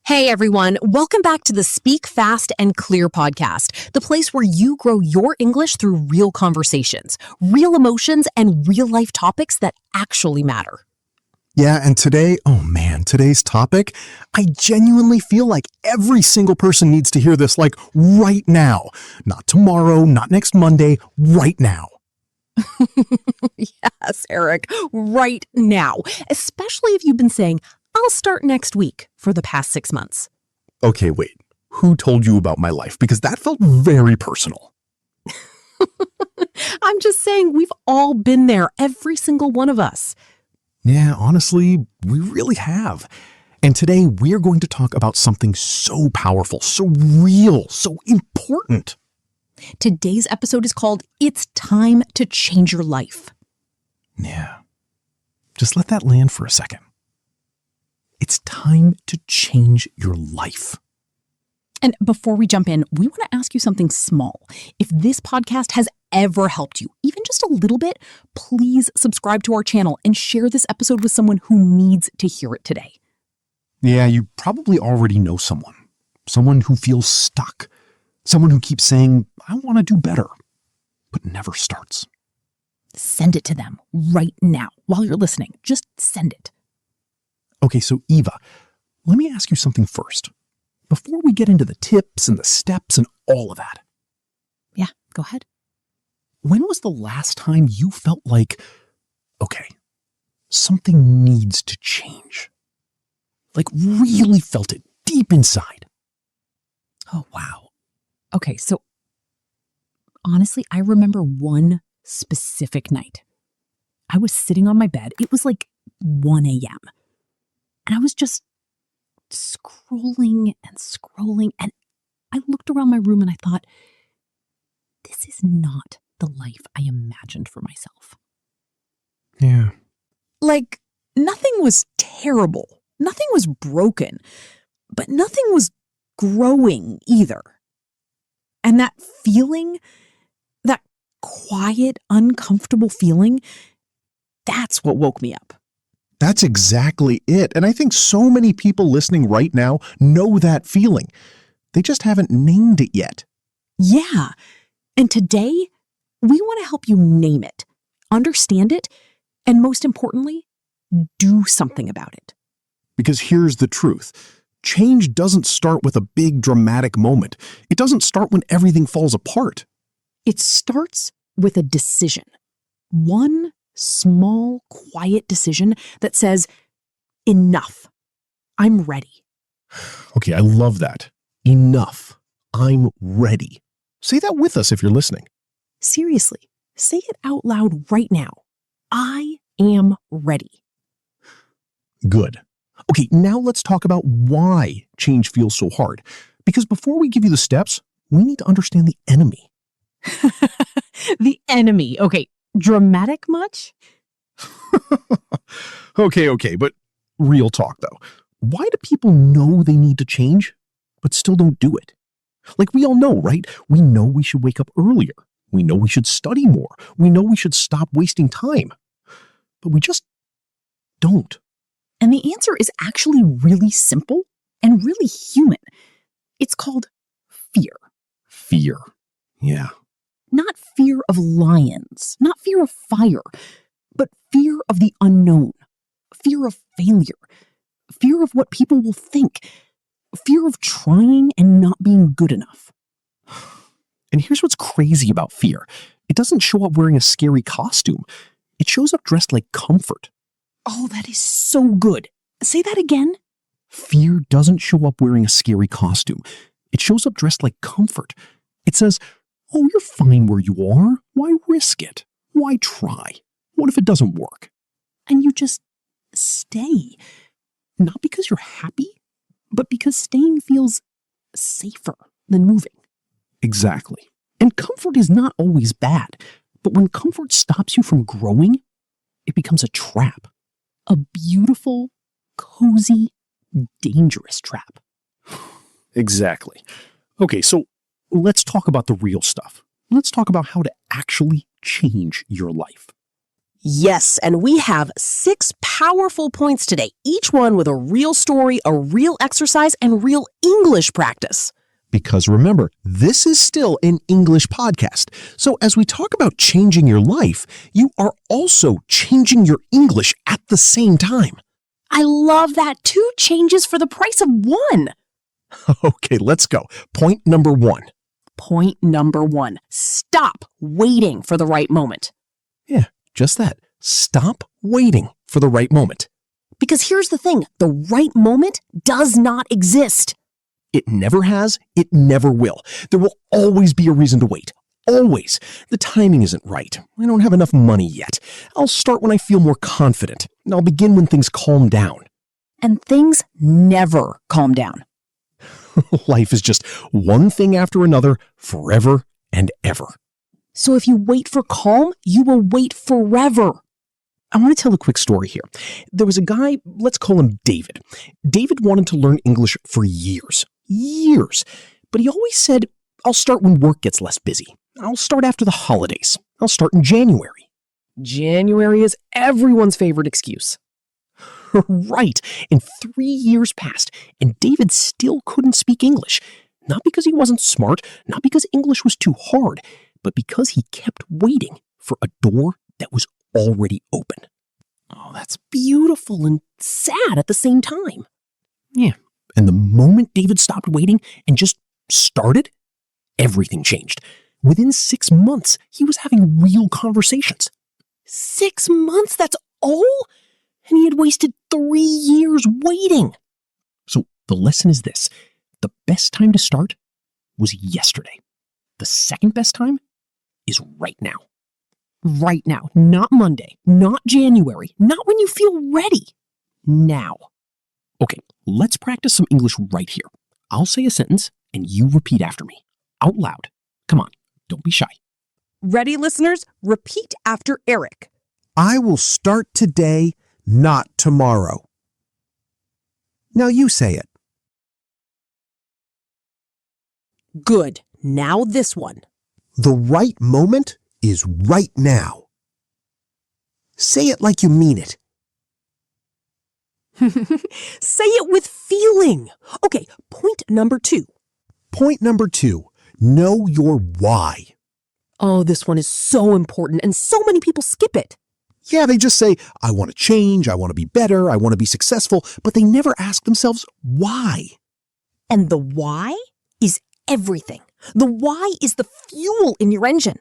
Hey everyone, welcome back to the Speak Fast and Clear podcast, the place where you grow your English through real conversations, real emotions, and real life topics that actually matter. Yeah, and today's topic, I genuinely feel like every single person needs to hear this, like right now. Not tomorrow, not next Monday, right now. Yes, Eric, right now, especially if you've been saying, I'll start next week for the past 6 months. Okay, wait. Who told you about my life? Because that felt very personal. I'm just saying we've all been there, every single one of us. Yeah, honestly, we really have. And today we're going to talk about something so powerful, so real, so important. Today's episode is called It's Time to Change Your Life. Yeah. Just let that land for a second. It's time to change your life. And before we jump in, we want to ask you something small. If this podcast has ever helped you, even just a little bit, please subscribe to our channel and share this episode with someone who needs to hear it today. Yeah, you probably already know someone who feels stuck, someone who keeps saying, I want to do better, but never starts. Send it to them right now while you're listening. Just send it. Okay, so Eva, let me ask you something first. Before we get into the tips and the steps and all of that. Yeah, go ahead. When was the last time you felt like, okay, something needs to change? Like really felt it deep inside. Oh, wow. Okay, so honestly, I remember one specific night. I was sitting on my bed. It was like 1 a.m. And I was just scrolling, and I looked around my room and I thought, this is not the life I imagined for myself. Yeah. Like, nothing was terrible. Nothing was broken. But nothing was growing either. And that feeling, that quiet, uncomfortable feeling, that's what woke me up. That's exactly it. And I think so many people listening right now know that feeling. They just haven't named it yet. Yeah. And today, we want to help you name it, understand it, and most importantly, do something about it. Because here's the truth. Change doesn't start with a big dramatic moment. It doesn't start when everything falls apart. It starts with a decision. One small, quiet decision that says, enough. I'm ready. Okay, I love that. Enough. I'm ready. Say that with us if you're listening. Seriously, say it out loud right now. I am ready. Good. Okay, now let's talk about why change feels so hard. Because before we give you the steps, we need to understand the enemy. The enemy. Okay, dramatic much? Okay, but real talk though. Why do people know they need to change, but still don't do it? Like we all know, right? We know we should wake up earlier. We know we should study more. We know we should stop wasting time. But we just don't. And the answer is actually really simple and really human. It's called fear. Fear. Yeah. Not fear of lions, not fear of fire, but fear of the unknown, fear of failure, fear of what people will think, fear of trying and not being good enough. And here's what's crazy about fear. It doesn't show up wearing a scary costume. It shows up dressed like comfort. Oh, that is so good. Say that again. Fear doesn't show up wearing a scary costume. It shows up dressed like comfort. It says, oh, you're fine where you are. Why risk it? Why try? What if it doesn't work? And you just stay. Not because you're happy, but because staying feels safer than moving. Exactly. And comfort is not always bad. But when comfort stops you from growing, it becomes a trap. A beautiful, cozy, dangerous trap. Exactly. Okay, so let's talk about the real stuff. Let's talk about how to actually change your life. Yes, and we have 6 powerful points today, each one with a real story, a real exercise, and real English practice. Because remember, this is still an English podcast. So as we talk about changing your life, you are also changing your English at the same time. I love that. 2 changes for the price of 1. Okay, let's go. Point number 1. Point number 1. Stop waiting for the right moment. Yeah, just that. Stop waiting for the right moment. Because here's the thing, the right moment does not exist. It never has, it never will. There will always be a reason to wait. Always. The timing isn't right. I don't have enough money yet. I'll start when I feel more confident. And I'll begin when things calm down. And things never calm down. Life is just one thing after another, forever and ever. So if you wait for calm, you will wait forever. I want to tell a quick story here. There was a guy, let's call him David. David wanted to learn English for years. But he always said, I'll start when work gets less busy. I'll start after the holidays. I'll start in January. January is everyone's favorite excuse. Right. And 3 years passed, and David still couldn't speak English. Not because he wasn't smart, not because English was too hard, but because he kept waiting for a door that was already open. Oh, that's beautiful and sad at the same time. Yeah. And the moment David stopped waiting and just started, everything changed. Within 6 months, he was having real conversations. 6 months? That's all? And he had wasted 3 years waiting. So the lesson is this. The best time to start was yesterday. The second best time is right now. Right now, not Monday, not January, not when you feel ready. Now. Okay, let's practice some English right here. I'll say a sentence and you repeat after me. Out loud. Come on, don't be shy. Ready, listeners? Repeat after Eric. I will start today, not tomorrow. Now you say it. Good. Now this one. The right moment is right now. Say it like you mean it. Say it with feeling. Okay, point number 2. Point number 2, know your why. Oh, this one is so important and so many people skip it. Yeah, they just say, I want to change, I want to be better, I want to be successful, but they never ask themselves why. And the why is everything. The why is the fuel in your engine.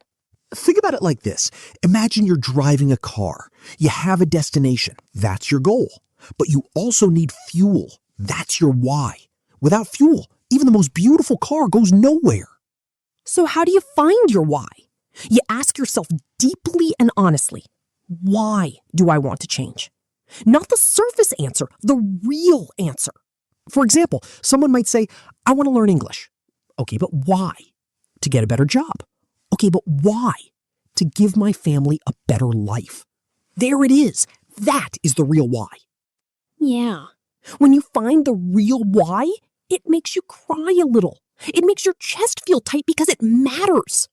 Think about it like this. Imagine you're driving a car. You have a destination. That's your goal. But you also need fuel. That's your why. Without fuel, even the most beautiful car goes nowhere. So how do you find your why? You ask yourself deeply and honestly, why do I want to change? Not the surface answer, the real answer. For example, someone might say, I want to learn English. Okay, but why? To get a better job. Okay, but why? To give my family a better life. There it is. That is the real why. Yeah. When you find the real why, it makes you cry a little. It makes your chest feel tight because it matters.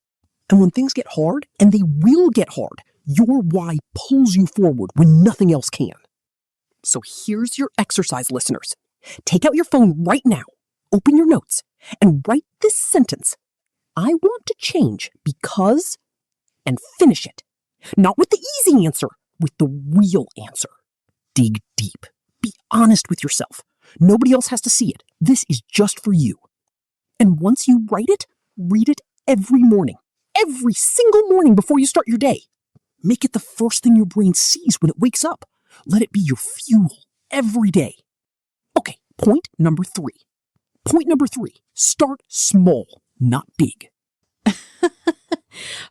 And when things get hard, and they will get hard, your why pulls you forward when nothing else can. So here's your exercise, listeners. Take out your phone right now, open your notes, and write this sentence. I want to change because, and finish it. Not with the easy answer, with the real answer. Dig deep. Be honest with yourself. Nobody else has to see it. This is just for you. And once you write it, read it every morning. Every single morning before you start your day. Make it the first thing your brain sees when it wakes up. Let it be your fuel every day. Okay, point number 3. Point number 3, start small, not big.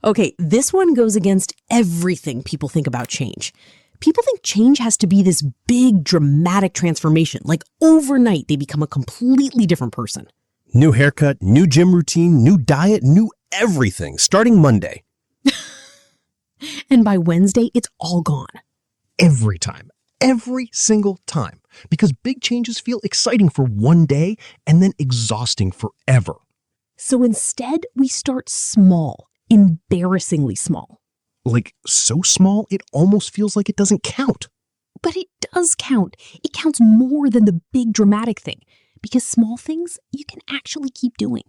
Okay, this one goes against everything people think about change. People think change has to be this big, dramatic transformation, like overnight they become a completely different person. New haircut, new gym routine, new diet, new everything, starting Monday. And by Wednesday, it's all gone. Every time. Every single time. Because big changes feel exciting for one day and then exhausting forever. So instead, we start small, embarrassingly small. Like so small, it almost feels like it doesn't count. But it does count. It counts more than the big dramatic thing, because small things you can actually keep doing.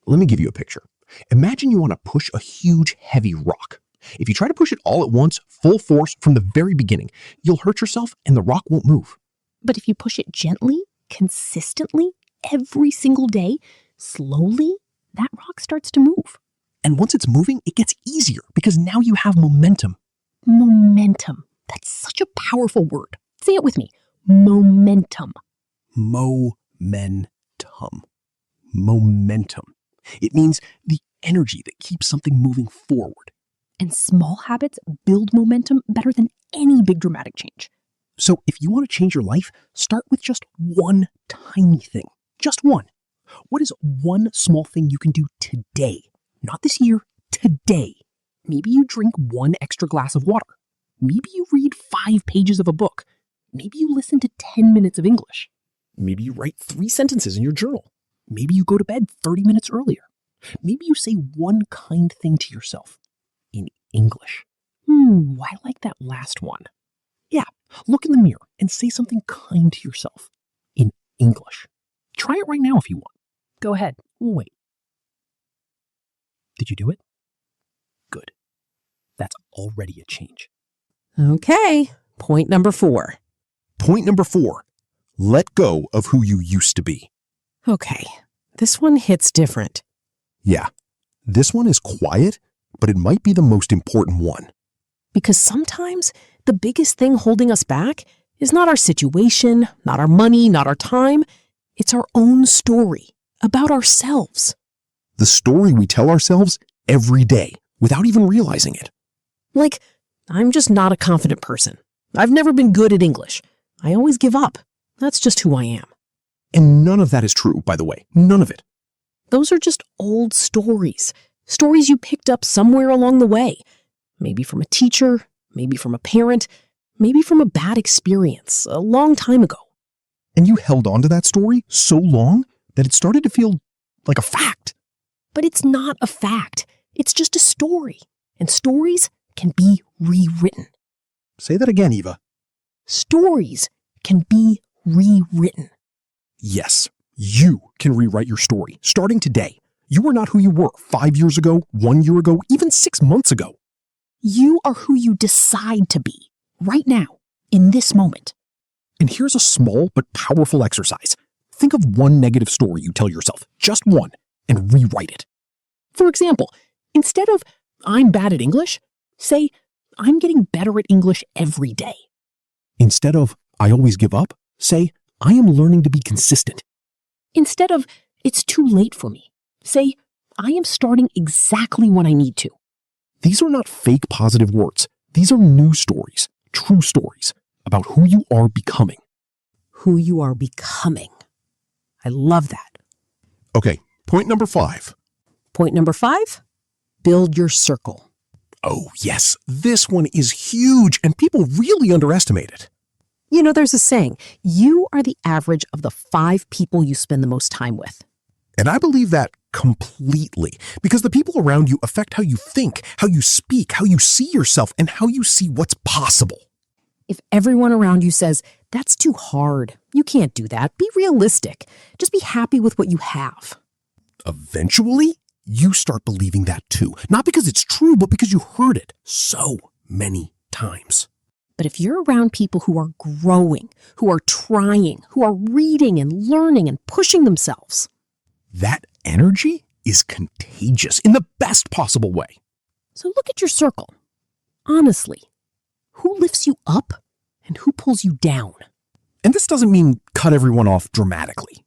Let me give you a picture. Imagine you want to push a huge, heavy rock. If you try to push it all at once, full force from the very beginning, you'll hurt yourself and the rock won't move. But if you push it gently, consistently, every single day, slowly, that rock starts to move. And once it's moving, it gets easier because now you have momentum. Momentum. That's such a powerful word. Say it with me. Momentum. Momentum. Momentum. It means the energy that keeps something moving forward. And small habits build momentum better than any big dramatic change. So if you want to change your life, start with just one tiny thing. Just one. What is one small thing you can do today? Not this year, today. Maybe you drink one extra glass of water. Maybe you read 5 pages of a book. Maybe you listen to 10 minutes of English. Maybe you write 3 sentences in your journal. Maybe you go to bed 30 minutes earlier. Maybe you say one kind thing to yourself in English. I like that last one. Yeah, look in the mirror and say something kind to yourself in English. Try it right now if you want. Go ahead. We'll wait. Did you do it? Good. That's already a change. Okay, point number 4. Point number 4. Let go of who you used to be. Okay, this one hits different. Yeah, this one is quiet, but it might be the most important one. Because sometimes the biggest thing holding us back is not our situation, not our money, not our time. It's our own story about ourselves. The story we tell ourselves every day without even realizing it. Like, I'm just not a confident person. I've never been good at English. I always give up. That's just who I am. And none of that is true, by the way. None of it. Those are just old stories. Stories you picked up somewhere along the way. Maybe from a teacher, maybe from a parent, maybe from a bad experience a long time ago. And you held on to that story so long that it started to feel like a fact. But it's not a fact. It's just a story. And stories can be rewritten. Say that again, Eva. Stories can be rewritten. Yes, you can rewrite your story starting today. You are not who you were 5 years ago, 1 year ago, even 6 months ago. You are who you decide to be right now, in this moment. And here's a small but powerful exercise. Think of one negative story you tell yourself, just one, and rewrite it. For example, instead of I'm bad at English, say I'm getting better at English every day. Instead of I always give up, say I am learning to be consistent. Instead of it's too late for me, say I am starting exactly when I need to. These are not fake positive words. These are new stories, true stories about who you are becoming. Who you are becoming. I love that. Okay, point number 5. Point number 5, build your circle. Oh, yes, this one is huge and people really underestimate it. You know, there's a saying, you are the average of the 5 people you spend the most time with. And I believe that completely, because the people around you affect how you think, how you speak, how you see yourself, and how you see what's possible. If everyone around you says, that's too hard, you can't do that, be realistic. Just be happy with what you have. Eventually, you start believing that too. Not because it's true, but because you heard it so many times. But if you're around people who are growing, who are trying, who are reading and learning and pushing themselves, that energy is contagious in the best possible way. So look at your circle. Honestly, who lifts you up and who pulls you down? And this doesn't mean cut everyone off dramatically.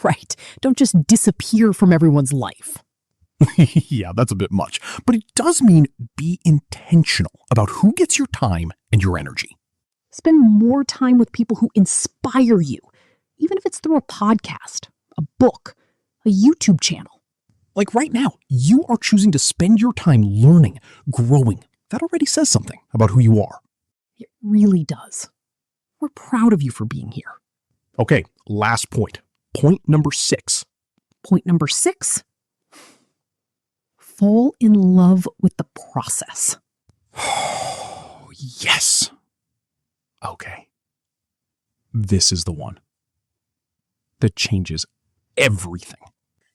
Right. Don't just disappear from everyone's life. Yeah, that's a bit much. But it does mean be intentional about who gets your time and your energy. Spend more time with people who inspire you, even if it's through a podcast, a book, a YouTube channel. Like right now, you are choosing to spend your time learning, growing. That already says something about who you are. It really does. We're proud of you for being here. Okay, last point. Point number 6. Point number 6, fall in love with the process. Yes. Okay. This is the one that changes everything.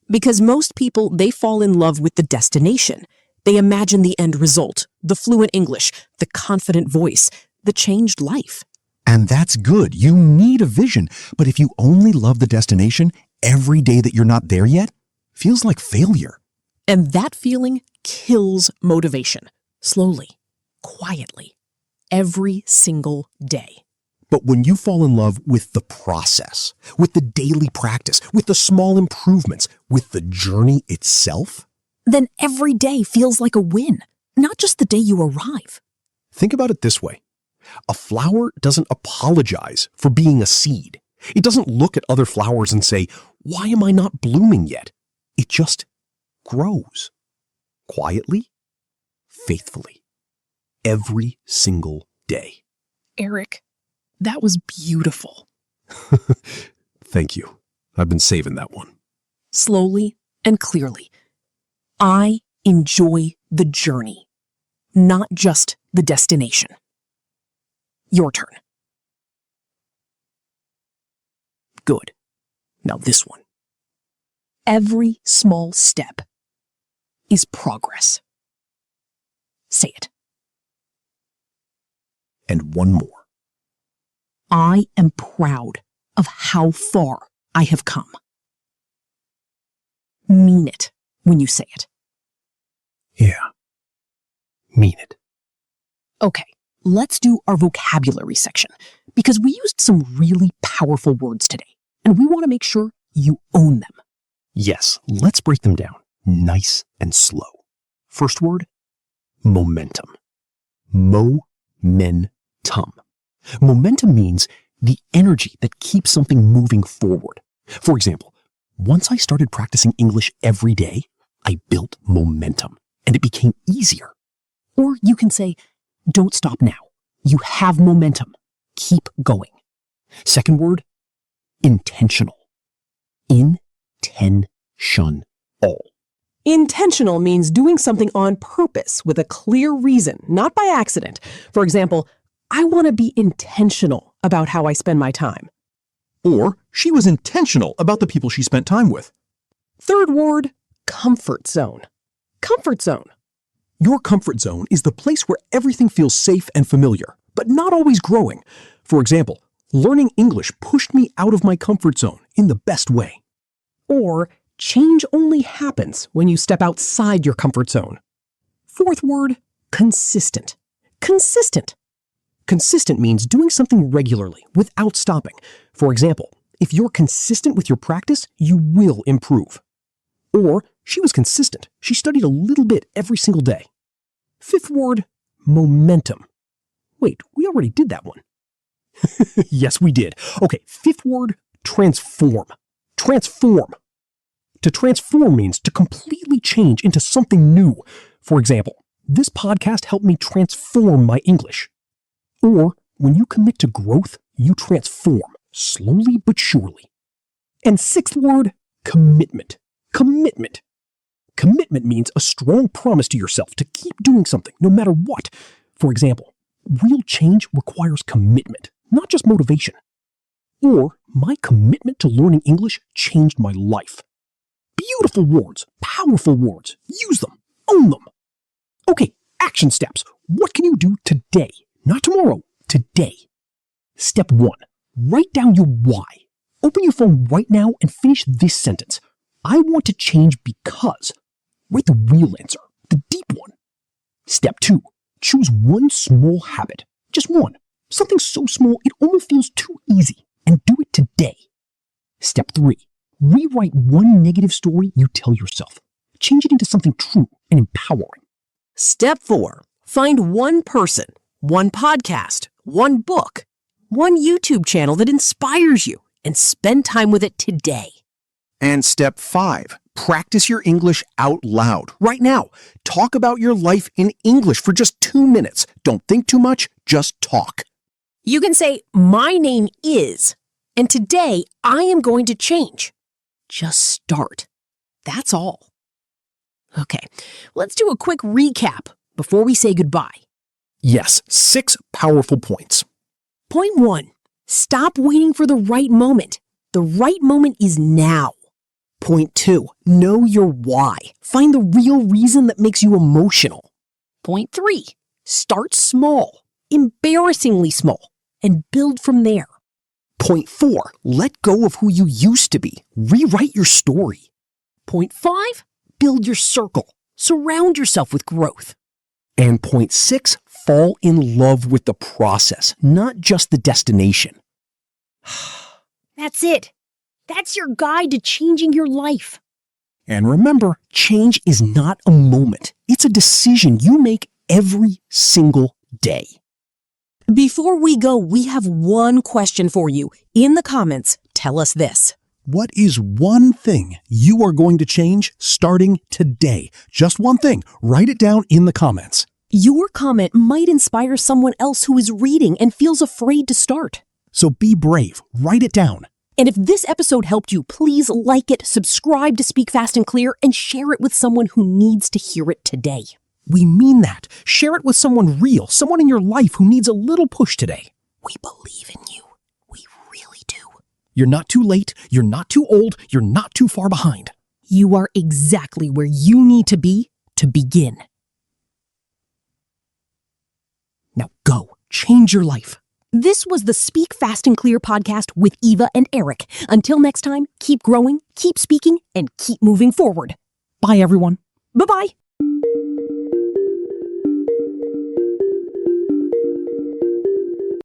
Because most people, they fall in love with the destination. They imagine the end result, the fluent English, the confident voice, the changed life. And that's good. You need a vision. But if you only love the destination, every day that you're not there yet feels like failure. And that feeling kills motivation. Slowly, quietly, every single day. But when you fall in love with the process, with the daily practice, with the small improvements, with the journey itself, then every day feels like a win, not just the day you arrive. Think about it this way. A flower doesn't apologize for being a seed. It doesn't look at other flowers and say, "Why am I not blooming yet?" It just grows. Quietly, faithfully, every single day. Eric, that was beautiful. Thank you. I've been saving that one. Slowly and clearly. I enjoy the journey, not just the destination. Your turn. Good. Now this one. Every small step is progress. Say it. And one more. I am proud of how far I have come. Mean it when you say it. Yeah. Mean it. Okay, let's do our vocabulary section because we used some really powerful words today and we want to make sure you own them. Yes, let's break them down nice and slow. First word, momentum. Momentum. Momentum means the energy that keeps something moving forward. For example, once I started practicing English every day, I built momentum and it became easier. Or you can say, don't stop now. You have momentum. Keep going. Second word, intentional. Intentional. Intentional means doing something on purpose with a clear reason, not by accident. For example, I want to be intentional about how I spend my time. Or she was intentional about the people she spent time with. Third word, comfort zone. Comfort zone. Your comfort zone is the place where everything feels safe and familiar, but not always growing. For example, learning English pushed me out of my comfort zone in the best way. Or change only happens when you step outside your comfort zone. Fourth word, consistent. Consistent. Consistent means doing something regularly without stopping. For example, if you're consistent with your practice, you will improve. Or she was consistent. She studied a little bit every single day. Fifth word, momentum. Wait, we already did that one. Yes, we did. Okay, fifth word, transform. Transform. To transform means to completely change into something new. For example, this podcast helped me transform my English. Or when you commit to growth, you transform, slowly but surely. And sixth word, commitment. Commitment. Commitment means a strong promise to yourself to keep doing something no matter what. For example, real change requires commitment, not just motivation. Or my commitment to learning English changed my life. Beautiful words, powerful words. Use them. Own them. Okay, action steps. What can you do today? Not tomorrow, today. Step 1. Write down your why. Open your phone right now and finish this sentence. I want to change because. Write the real answer, the deep one. Step 2. Choose one small habit. Just one. Something so small it almost feels too easy. And do it today. Step 3. Rewrite one negative story you tell yourself. Change it into something true and empowering. Step 4. Find one person, one podcast, one book, one YouTube channel that inspires you and spend time with it today. And step 5, practice your English out loud. Right now, talk about your life in English for just 2 minutes. Don't think too much, just talk. You can say, my name is, and today I am going to change. Just start. That's all. Okay, let's do a quick recap before we say goodbye. Yes, 6 powerful points. Point 1, stop waiting for the right moment. The right moment is now. Point 2, know your why. Find the real reason that makes you emotional. Point 3, start small, embarrassingly small, and build from there. Point 4, let go of who you used to be. Rewrite your story. Point 5, build your circle. Surround yourself with growth. And point 6, fall in love with the process, not just the destination. That's it. That's your guide to changing your life. And remember, change is not a moment. It's a decision you make every single day. Before we go, we have one question for you. In the comments, tell us this. What is one thing you are going to change starting today? Just one thing. Write it down in the comments. Your comment might inspire someone else who is reading and feels afraid to start. So be brave. Write it down. And if this episode helped you, please like it, subscribe to Speak Fast and Clear, and share it with someone who needs to hear it today. We mean that. Share it with someone real, someone in your life who needs a little push today. We believe in you. We really do. You're not too late. You're not too old. You're not too far behind. You are exactly where you need to be to begin. Now go, change your life. This was the Speak Fast and Clear podcast with Eva and Eric. Until next time, keep growing, keep speaking, and keep moving forward. Bye, everyone. Bye-bye.